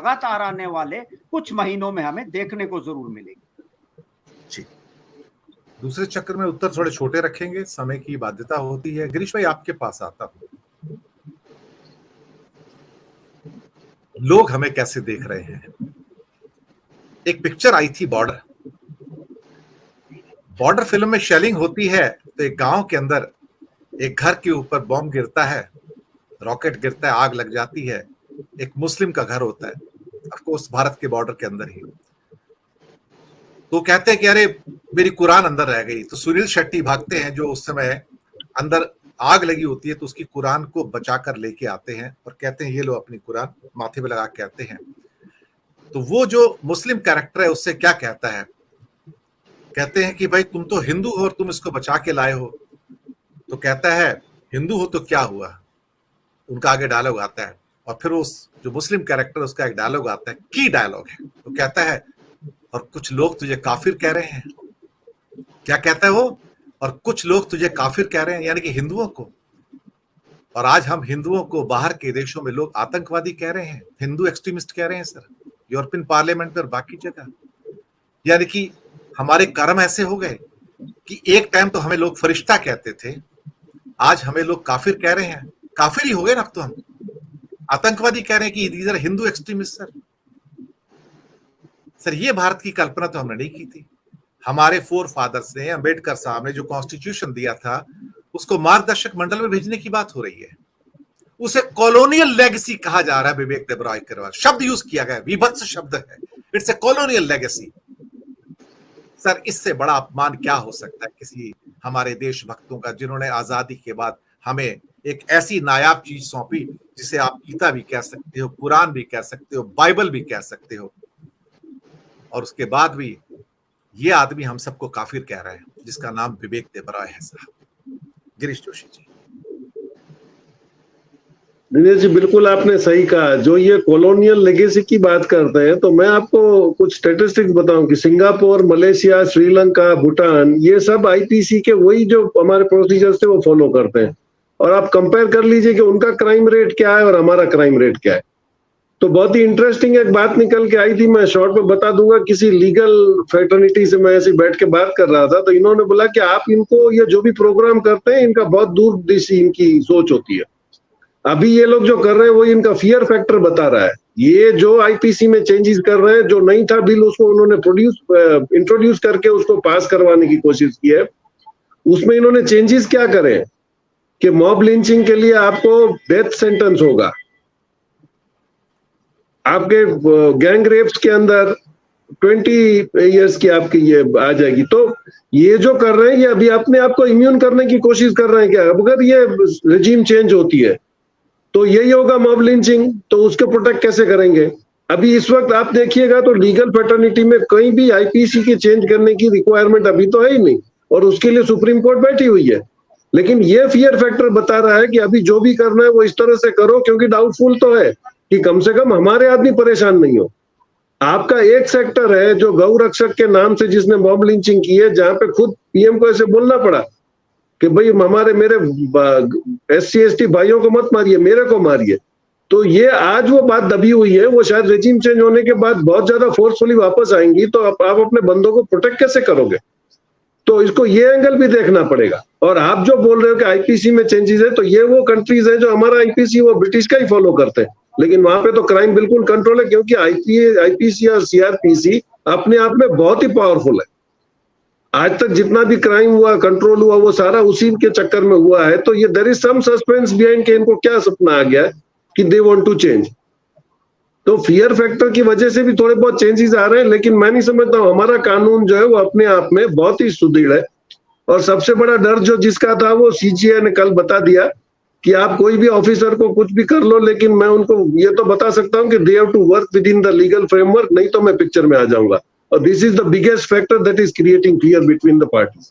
लगातार आने वाले कुछ महीनों में हमें देखने को जरूर मिलेगी। जी, दूसरे चक्र में उत्तर थोड़े छोटे रखेंगे, समय की बाध्यता होती है। गिरीश भाई, आपके पास आता हूं, लोग हमें कैसे देख रहे हैं? एक पिक्चर आई थी बॉर्डर। बॉर्डर फिल्म में शेलिंग होती है तो एक गांव के अंदर एक घर के ऊपर बॉम्ब गिरता है, रॉकेट गिरता है, आग लग जाती है। एक मुस्लिम का घर होता है, ऑफ कोर्स भारत के बॉर्डर के अंदर ही। तो कहते हैं कि अरे मेरी कुरान अंदर रह गई। तो सुनील शेट्टी भागते हैं, जो उस समय अंदर आग लगी होती है, तो उसकी कुरान को बचाकर लेके आते हैं और कहते हैं ये लो अपनी कुरान, माथे पे लगा के कहते हैं। तो वो जो मुस्लिम कैरेक्टर है उससे क्या कहता है? कहते हैं कि भाई तुम तो हिंदू हो और तुम इसको बचा के लाए हो। तो कहता है हिंदू हो तो क्या हुआ? उनका आगे डायलॉग आता है और फिर उस जो मुस्लिम कैरेक्टर उसका एक डायलॉग आता है, की डायलॉग है। तो कहता है और कुछ लोग तुझे काफिर कह रहे हैं। क्या कहता है वो? और कुछ लोग तुझे काफिर कह रहे हैं, यानी कि हिंदुओं को। और आज हम हिंदुओं को बाहर के देशों में लोग आतंकवादी कह रहे हैं, हिंदू एक्सट्रीमिस्ट कह रहे हैं सर, यूरोपियन पार्लियामेंट में और बाकी जगह। यानी कि हमारे कर्म ऐसे हो गए कि एक टाइम तो हमें लोग फरिश्ता कहते थे, आज हमें लोग काफिर कह रहे हैं। काफिर ही हो गए ना अब तो, हम आतंकवादी कह रहे हैं कि these are Hindu extremist. Sir ये भारत की कल्पना तो हमने नहीं की थी। हमारे फोर फादर्स ने, अंबेडकर साहब ने जो कॉन्स्टिट्यूशन दिया था उसको मार्गदर्शक मंडल में भेजने की बात हो रही है। उसे कॉलोनियल लेगेसी कहा जा रहा है। विवेक देबरॉय के शब्द यूज किया गया, विभत्स शब्द है, it's a colonial legacy. Sir इससे बड़ा अपमान क्या हो सकता है किसी हमारे देशभक्तों का, जिन्होंने आजादी के बाद हमें एक ऐसी नायाब चीज सौंपी जिसे आप गीता भी कह सकते हो, कुरान भी कह सकते हो, बाइबल भी कह सकते हो। और उसके बाद भी ये आदमी हम सबको काफिर कह रहा है, जिसका नाम विवेक देबरॉय है साहब। गिरीश जोशी जी। दिनेश जी, बिल्कुल आपने सही कहा। जो ये कॉलोनियल लेगेसी की बात करते हैं, तो मैं आपको कुछ स्टेटिस्टिक्स बताऊं कि सिंगापुर, मलेशिया, श्रीलंका, भूटान, ये सब आईपीसी के वही जो हमारे प्रोसीजर्स थे वो फॉलो करते हैं। और आप कंपेयर कर लीजिए कि उनका क्राइम रेट क्या है और हमारा क्राइम रेट क्या है। तो बहुत ही इंटरेस्टिंग एक बात निकल के आई थी, मैं शॉर्ट में बता दूंगा। किसी लीगल फ्रेटर्निटी से मैं ऐसे बैठ के बात कर रहा था, तो इन्होंने बोला कि आप इनको ये जो भी प्रोग्राम करते हैं, इनका बहुत दूरदर्शी इनकी सोच होती है। अभी ये लोग जो कर रहे हैं वो इनका फियर फैक्टर बता रहा है। ये जो आईपीसी में चेंजेस कर रहे हैं, जो नहीं था बिल उसको उन्होंने इंट्रोड्यूस करके उसको पास करवाने की कोशिश की है। उसमें इन्होंने चेंजेस क्या करे कि मॉब लिंचिंग के लिए आपको डेथ सेंटेंस होगा, आपके गैंग रेप्स के अंदर 20 इयर्स की आपकी ये आ जाएगी। तो ये जो कर रहे हैं ये अभी अपने आप को इम्यून करने की कोशिश कर रहे हैं क्या? अगर ये रेजिम चेंज होती है तो यही होगा मॉब लिंचिंग, तो उसके प्रोटेक्ट कैसे करेंगे? अभी इस वक्त आप देखिएगा तो लीगल फ्रेटर्निटी में कहीं भी आईपीसी की चेंज करने की रिक्वायरमेंट अभी तो है ही नहीं, और उसके लिए सुप्रीम कोर्ट बैठी हुई है। लेकिन ये फियर फैक्टर बता रहा है कि अभी जो भी करना है वो इस तरह से करो, क्योंकि डाउटफुल तो है कि कम से कम हमारे आदमी परेशान नहीं हो। आपका एक सेक्टर है जो गौ रक्षक के नाम से जिसने मॉब लिंचिंग की है, जहां पे खुद पीएम को ऐसे बोलना पड़ा कि भाई हमारे मेरे SC ST भाइयों को मत मारिए, मेरे को मारिए। तो ये आज वो बात दबी हुई है, वो शायद रेजिम चेंज होने के बाद बहुत ज्यादा फोर्सफुली वापस आएंगी, तो आप अपने बंदों को प्रोटेक्ट कैसे करोगे? तो इसको ये एंगल भी देखना पड़ेगा। और आप जो बोल रहे हो कि आईपीसी में चेंजेस है, तो ये वो कंट्रीज है जो हमारा आईपीसी वो ब्रिटिश का ही फॉलो करते हैं, लेकिन वहां पे तो क्राइम बिल्कुल कंट्रोल है, क्योंकि आईपीसी और सीआरपीसी अपने आप में बहुत ही पावरफुल है। आज तक जितना भी क्राइम हुआ, कंट्रोल हुआ, वो सारा उसी के चक्कर में हुआ है। तो ये there is some suspense behind के इनको क्या सपना आ गया कि दे वांट टू चेंज। तो फियर फैक्टर की वजह से भी थोड़े बहुत चेंजेस आ रहे हैं, लेकिन मैं नहीं समझता हूं हमारा कानून जो है वो अपने आप में बहुत ही सुदृढ़ है। और सबसे बड़ा डर जो जिसका था वो सीजीआई ने कल बता दिया कि आप कोई भी ऑफिसर को कुछ भी कर लो, लेकिन मैं उनको ये तो बता सकता हूं कि they have to work within the legal framework, नहीं तो मैं पिक्चर में आ जाऊंगा। और this is the biggest factor that is creating fear between the parties.